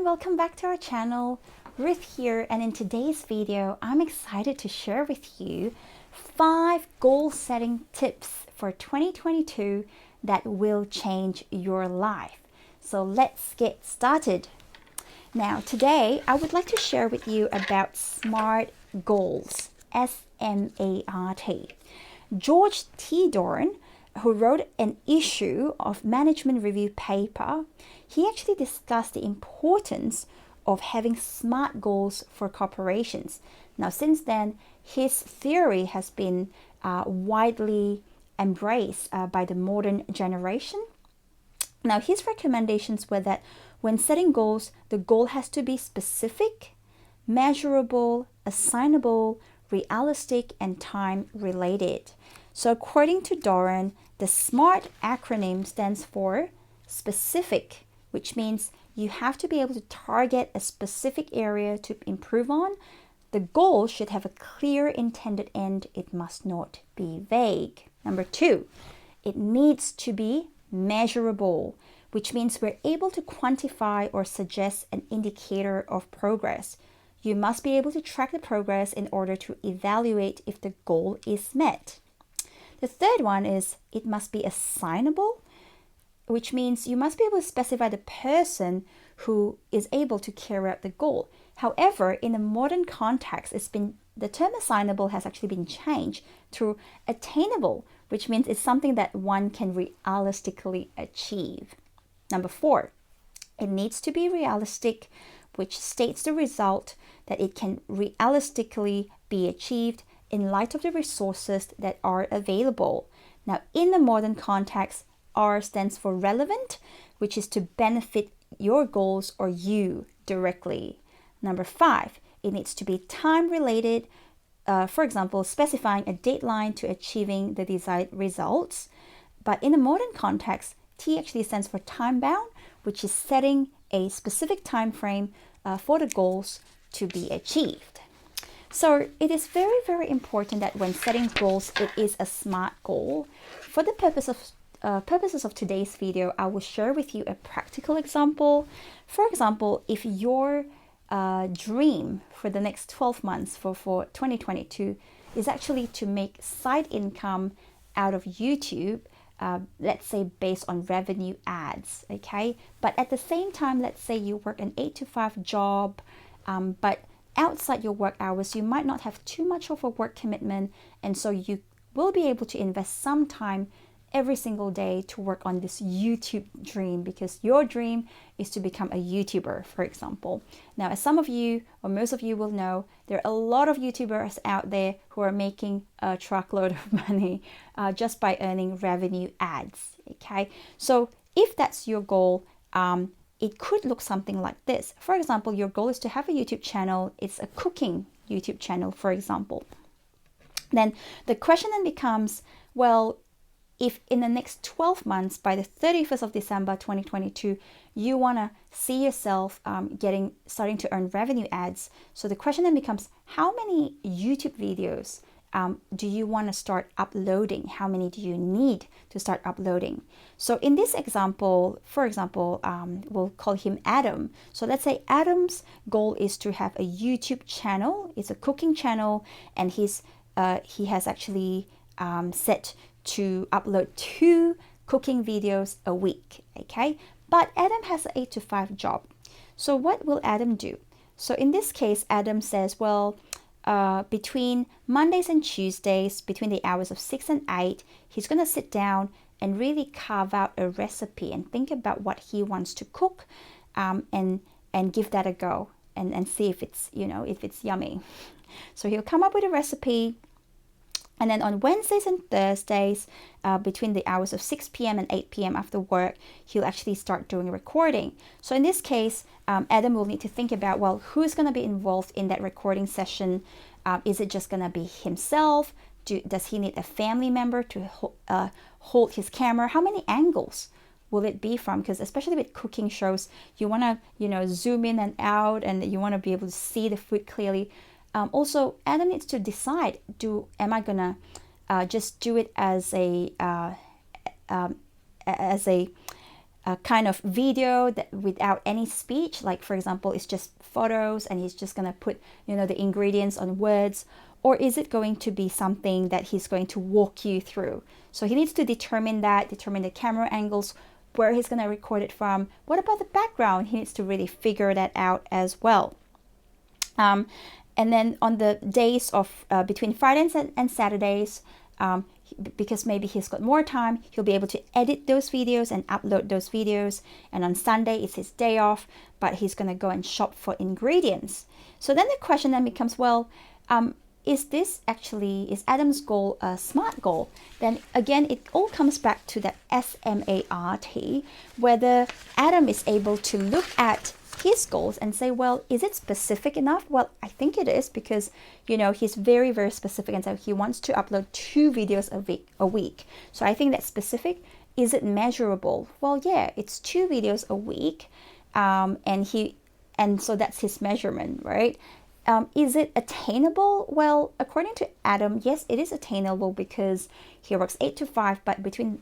welcome back to our channel. Ruth here, and in today's video I'm excited to share with you 5 goal setting tips for 2022 that will change your life. So let's get started. Now today I would like to share with you about SMART goals, S-M-A-R-T. George T. Doran, who wrote an issue of management review paper, he actually discussed the importance of having SMART goals for corporations. Now, since then, his theory has been widely embraced by the modern generation. Now, his recommendations were that when setting goals, the goal has to be specific, measurable, assignable, realistic, and time related. So according to Doran, the SMART acronym stands for specific, which means you have to be able to target a specific area to improve on. The goal should have a clear intended end. It must not be vague. Number 2, it needs to be measurable, which means we're able to quantify or suggest an indicator of progress. You must be able to track the progress in order to evaluate if the goal is met. The third one is it must be assignable, which means you must be able to specify the person who is able to carry out the goal. However, in a modern context, the term assignable has actually been changed to attainable, which means it's something that one can realistically achieve. Number 4, it needs to be realistic, which states the result that it can realistically be achieved in light of the resources that are available. Now, in the modern context, R stands for relevant, which is to benefit your goals or you directly. Number 5, it needs to be time related. For example, specifying a deadline to achieving the desired results. But in a modern context, T actually stands for time bound, which is setting a specific time frame for the goals to be achieved. So it is very, very important that when setting goals, it is a SMART goal. For the purposes of today's video, I will share with you a practical example. For example, if your dream for the next 12 months for 2022 is actually to make side income out of YouTube, let's say based on revenue ads, okay? But at the same time, let's say you work an 8 to 5 job, but outside your work hours, you might not have too much of a work commitment, and so you will be able to invest some time every single day to work on this YouTube dream, because your dream is to become a YouTuber, for example. Now, as some of you or most of you will know, there are a lot of YouTubers out there who are making a truckload of money just by earning revenue ads, okay? So if that's your goal, it could look something like this. For example, your goal is to have a YouTube channel. It's a cooking YouTube channel, for example. Then the question then becomes, well, if in the next 12 months, by the 31st of December 2022, you want to see yourself starting to earn revenue ads. So the question then becomes, how many YouTube videos do you want to start uploading? How many do you need to start uploading? So in this example, for example, we'll call him Adam. So let's say Adam's goal is to have a YouTube channel. It's a cooking channel, and he has actually set to upload 2 cooking videos a week, okay? But Adam has an 8 to 5 job. So what will Adam do? So in this case, Adam says, well, between Mondays and Tuesdays, between the hours of 6 and 8, he's going to sit down and really carve out a recipe and think about what he wants to cook, and give that a go and see if it's, if it's yummy. So he'll come up with a recipe. And then on Wednesdays and Thursdays, between the hours of 6 p.m. and 8 p.m. after work, he'll actually start doing a recording. So in this case, Adam will need to think about, well, who's going to be involved in that recording session? Is it just going to be himself? Does he need a family member to hold his camera? How many angles will it be from? Because especially with cooking shows, you want to, zoom in and out, and you want to be able to see the food clearly. Also, Adam needs to decide, am I gonna just do it as a kind of video that without any speech, like for example, it's just photos and he's just going to put, the ingredients on words? Or is it going to be something that he's going to walk you through? So he needs to determine the camera angles, where he's going to record it from. What about the background? He needs to really figure that out as well. And then on the days of between Fridays and Saturdays, because maybe he's got more time, he'll be able to edit those videos and upload those videos. And on Sunday, it's his day off, but he's going to go and shop for ingredients. So then the question then becomes, well, is Adam's goal a SMART goal? Then again, it all comes back to that SMART, whether Adam is able to look at his goals and say, well, is it specific enough? Well, I think it is, because he's very, very specific, and so he wants to upload 2 videos a week. So I think that's specific. Is it measurable? Well, yeah, it's 2 videos a week, and so that's his measurement, right? Is it attainable? Well, according to Adam, yes, it is attainable, because he works 8 to 5, but between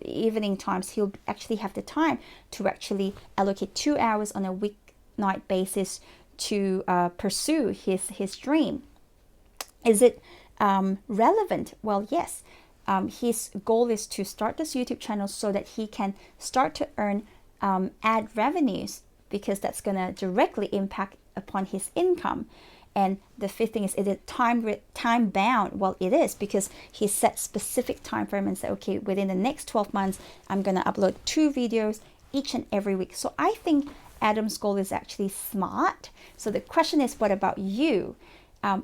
evening times, he'll actually have the time to actually allocate 2 hours on a weeknight basis to pursue his dream. Is it relevant? Well, yes. His goal is to start this YouTube channel so that he can start to earn ad revenues, because that's going to directly impact upon his income. And the fifth thing is it time bound? Well, it is, because he set specific time frame and said, okay, within the next 12 months, I'm going to upload 2 videos each and every week. So I think Adam's goal is actually SMART. So the question is, what about you?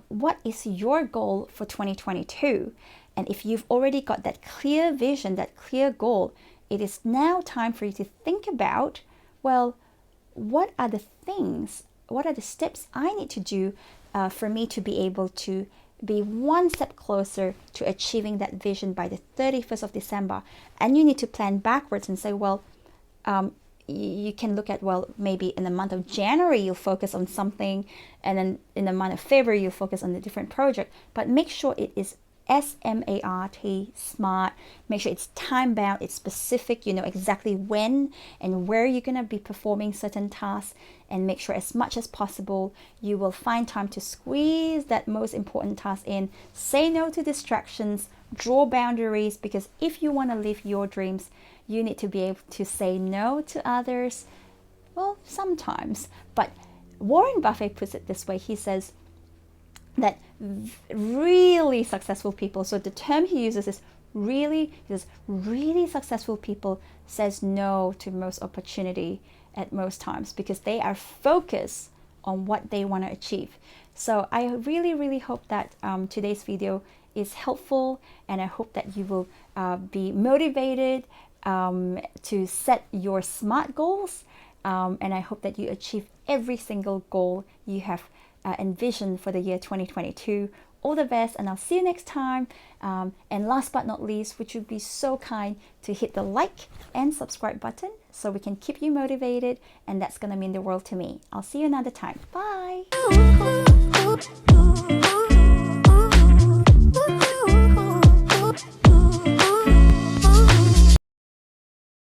What is your goal for 2022? And if you've already got that clear vision, that clear goal, it is now time for you to think about, well, what are the steps I need to do for me to be able to be one step closer to achieving that vision by the 31st of December. And you need to plan backwards and say, well, you can look at, well, maybe in the month of January, you'll focus on something, and then in the month of February, you'll focus on a different project. But make sure it is SMART, SMART. Make sure it's time bound, it's specific, exactly when and where you're going to be performing certain tasks, and make sure as much as possible you will find time to squeeze that most important task in. Say no to distractions, draw boundaries, because if you want to live your dreams, you need to be able to say no to others. Well, sometimes, but Warren Buffett puts it this way. He says that really successful people, so the term he uses is really successful people says no to most opportunity at most times, because they are focused on what they want to achieve. So I really hope that today's video is helpful, and I hope that you will be motivated to set your SMART goals, and I hope that you achieve every single goal you have envisioned for the year 2022. All the best, and I'll see you next time. And last but not least, would you be so kind to hit the like and subscribe button so we can keep you motivated, and that's going to mean the world to me. I'll see you another time. Bye.